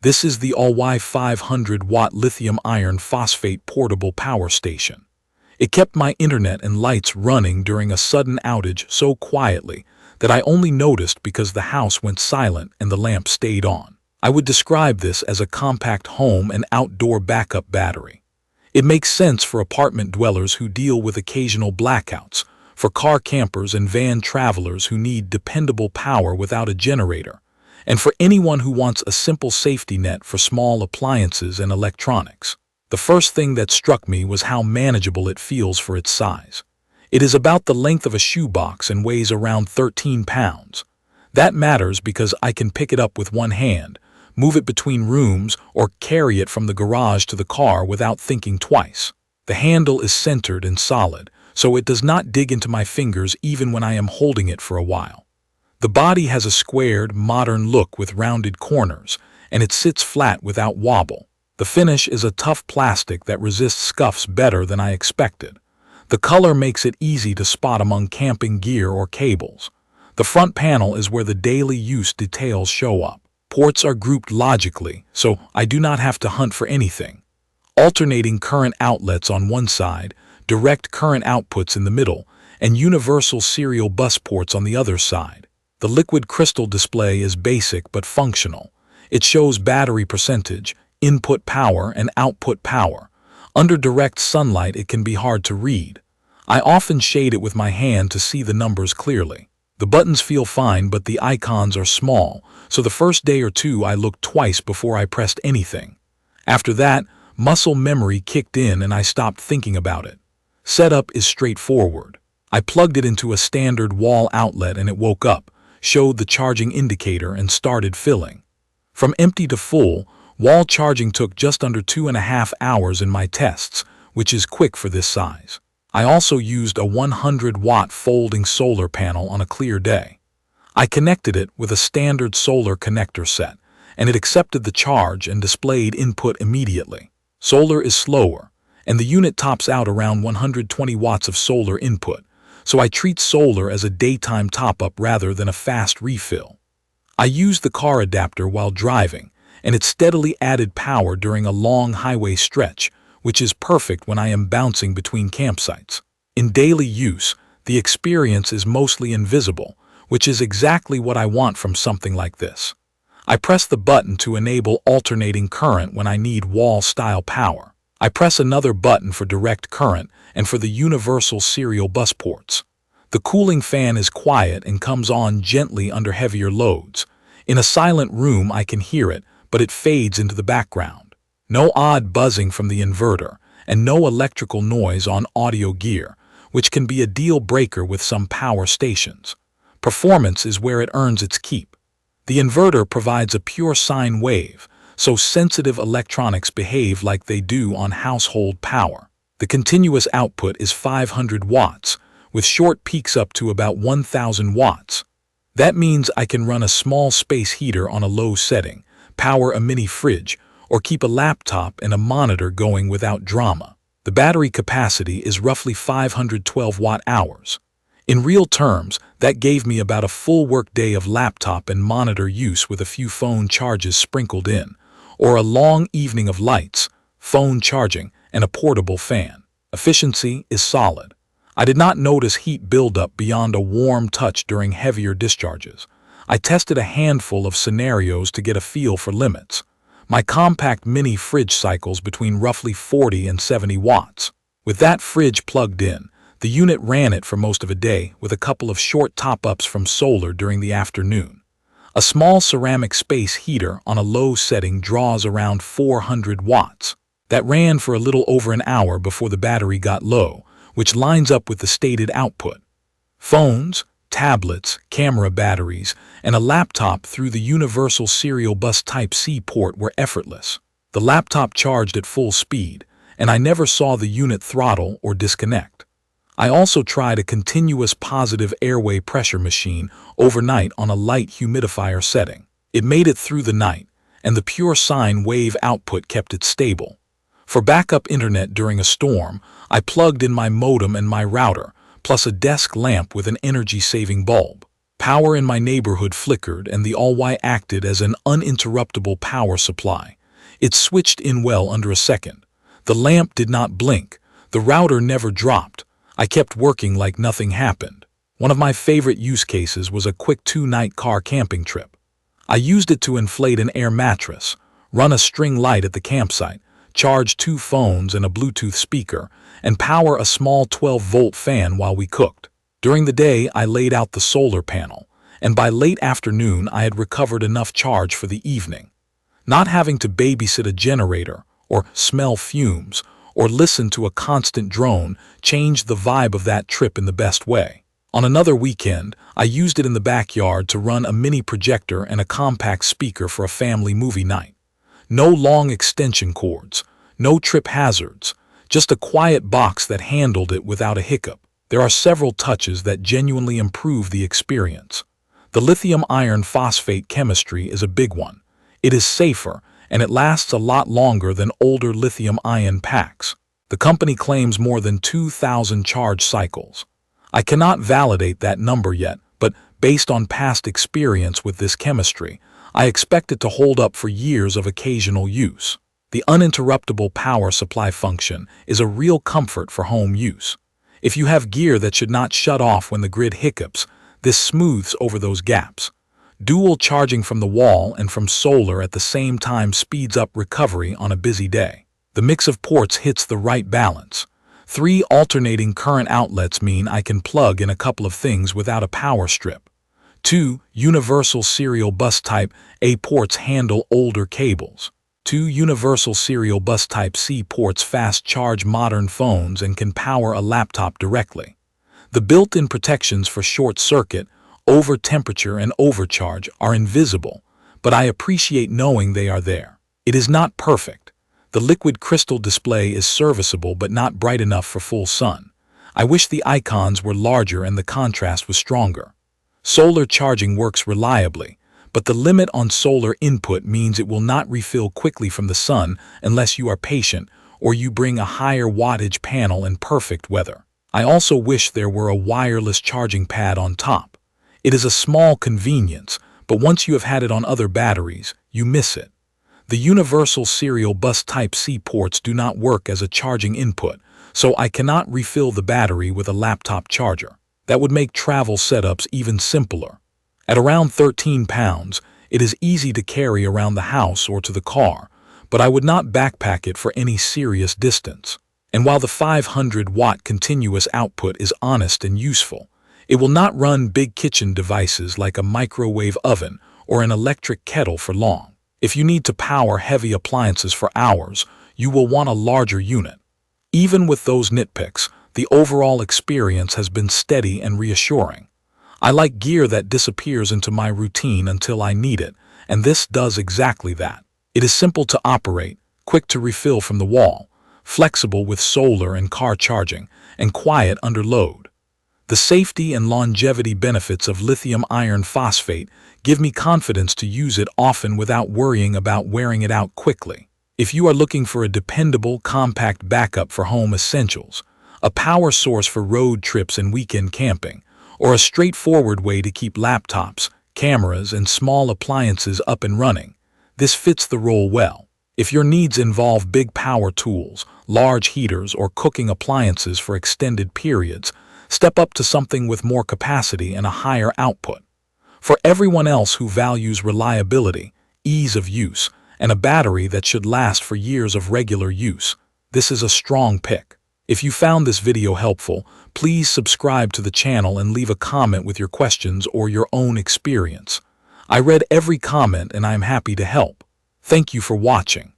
This is the ALLWEI 500W lithium iron phosphate portable power station. It kept my internet and lights running during a sudden outage so quietly that I only noticed because the house went silent and the lamp stayed on. I would describe this as a compact home and outdoor backup battery. It makes sense for apartment dwellers who deal with occasional blackouts, for car campers and van travelers who need dependable power without a generator, and for anyone who wants a simple safety net for small appliances and electronics. The first thing that struck me was how manageable it feels for its size. It is about the length of a shoebox and weighs around 13 pounds. That matters because I can pick it up with one hand, move it between rooms, or carry it from the garage to the car without thinking twice. The handle is centered and solid, so it does not dig into my fingers even when I am holding it for a while. The body has a squared, modern look with rounded corners, and it sits flat without wobble. The finish is a tough plastic that resists scuffs better than I expected. The color makes it easy to spot among camping gear or cables. The front panel is where the daily use details show up. Ports are grouped logically, so I do not have to hunt for anything. Alternating current outlets on one side, direct current outputs in the middle, and universal serial bus ports on the other side. The liquid crystal display is basic but functional. It shows battery percentage, input power, and output power. Under direct sunlight, it can be hard to read. I often shade it with my hand to see the numbers clearly. The buttons feel fine, but the icons are small, so the first day or two I looked twice before I pressed anything. After that, muscle memory kicked in and I stopped thinking about it. Setup is straightforward. I plugged it into a standard wall outlet and it woke up, showed the charging indicator, and started filling. From empty to full, wall charging took just under 2.5 hours in my tests, which is quick for this size. I also used a 100-watt folding solar panel on a clear day. I connected it with a standard solar connector set, and it accepted the charge and displayed input immediately. Solar is slower, and the unit tops out around 120 watts of solar input, so I treat solar as a daytime top-up rather than a fast refill. I used the car adapter while driving, and it steadily added power during a long highway stretch, which is perfect when I am bouncing between campsites. In daily use, the experience is mostly invisible, which is exactly what I want from something like this. I press the button to enable alternating current when I need wall-style power. I press another button for direct current and for the universal serial bus ports. The cooling fan is quiet and comes on gently under heavier loads. In a silent room, I can hear it, but it fades into the background. No odd buzzing from the inverter, and no electrical noise on audio gear, which can be a deal breaker with some power stations. Performance is where it earns its keep. The inverter provides a pure sine wave, so sensitive electronics behave like they do on household power. The continuous output is 500 watts, with short peaks up to about 1,000 watts. That means I can run a small space heater on a low setting, power a mini fridge, or keep a laptop and a monitor going without drama. The battery capacity is roughly 512 watt-hours. In real terms, that gave me about a full workday of laptop and monitor use with a few phone charges sprinkled in, or a long evening of lights, phone charging, and a portable fan. Efficiency is solid. I did not notice heat buildup beyond a warm touch during heavier discharges. I tested a handful of scenarios to get a feel for limits. My compact mini fridge cycles between roughly 40 and 70 watts. With that fridge plugged in, the unit ran it for most of a day with a couple of short top-ups from solar during the afternoon. A small ceramic space heater on a low setting draws around 400 watts. That ran for a little over an hour before the battery got low, which lines up with the stated output. Phones, tablets, camera batteries, and a laptop through the universal serial bus Type-C port were effortless. The laptop charged at full speed, and I never saw the unit throttle or disconnect. I also tried a continuous positive airway pressure machine overnight on a light humidifier setting. It made it through the night, and the pure sine wave output kept it stable. For backup internet during a storm, I plugged in my modem and my router, plus a desk lamp with an energy-saving bulb. Power in my neighborhood flickered and the ALLWEI acted as an uninterruptible power supply. It switched in well under a second. The lamp did not blink. The router never dropped. I kept working like nothing happened. One of my favorite use cases was a quick 2-night car camping trip. I used it to inflate an air mattress, run a string light at the campsite, charge 2 phones and a Bluetooth speaker, and power a small 12-volt fan while we cooked. During the day, I laid out the solar panel, and by late afternoon I had recovered enough charge for the evening. Not having to babysit a generator, or smell fumes, or listen to a constant drone changed the vibe of that trip in the best way. On another weekend, I used it in the backyard to run a mini projector and a compact speaker for a family movie night. No long extension cords, no trip hazards, just a quiet box that handled it without a hiccup. There are several touches that genuinely improve the experience. The lithium iron phosphate chemistry is a big one. It is safer, and it lasts a lot longer than older lithium-ion packs. The company claims more than 2,000 charge cycles. I cannot validate that number yet, but based on past experience with this chemistry, I expect it to hold up for years of occasional use. The uninterruptible power supply function is a real comfort for home use. If you have gear that should not shut off when the grid hiccups, this smooths over those gaps. Dual charging from the wall and from solar at the same time speeds up recovery on a busy day. The mix of ports hits the right balance. 3 alternating current outlets mean I can plug in a couple of things without a power strip. 2 universal serial bus type A ports handle older cables. 2 universal serial bus type C ports fast charge modern phones and can power a laptop directly. The built-in protections for short circuit, over temperature and overcharge are invisible, but I appreciate knowing they are there. It is not perfect. The liquid crystal display is serviceable but not bright enough for full sun. I wish the icons were larger and the contrast was stronger. Solar charging works reliably, but the limit on solar input means it will not refill quickly from the sun unless you are patient or you bring a higher wattage panel in perfect weather. I also wish there were a wireless charging pad on top. It is a small convenience, but once you have had it on other batteries, you miss it. The universal serial bus type C ports do not work as a charging input, so I cannot refill the battery with a laptop charger. That would make travel setups even simpler. At around 13 pounds, it is easy to carry around the house or to the car, but I would not backpack it for any serious distance. And while the 500-watt continuous output is honest and useful, it will not run big kitchen devices like a microwave oven or an electric kettle for long. If you need to power heavy appliances for hours, you will want a larger unit. Even with those nitpicks, the overall experience has been steady and reassuring. I like gear that disappears into my routine until I need it, and this does exactly that. It is simple to operate, quick to refill from the wall, flexible with solar and car charging, and quiet under load. The safety and longevity benefits of lithium iron phosphate give me confidence to use it often without worrying about wearing it out quickly. If you are looking for a dependable, compact backup for home essentials, a power source for road trips and weekend camping, or a straightforward way to keep laptops, cameras, and small appliances up and running, this fits the role well. If your needs involve big power tools, large heaters, or cooking appliances for extended periods, step up to something with more capacity and a higher output. For everyone else who values reliability, ease of use, and a battery that should last for years of regular use, this is a strong pick. If you found this video helpful, please subscribe to the channel and leave a comment with your questions or your own experience. I read every comment and I am happy to help. Thank you for watching.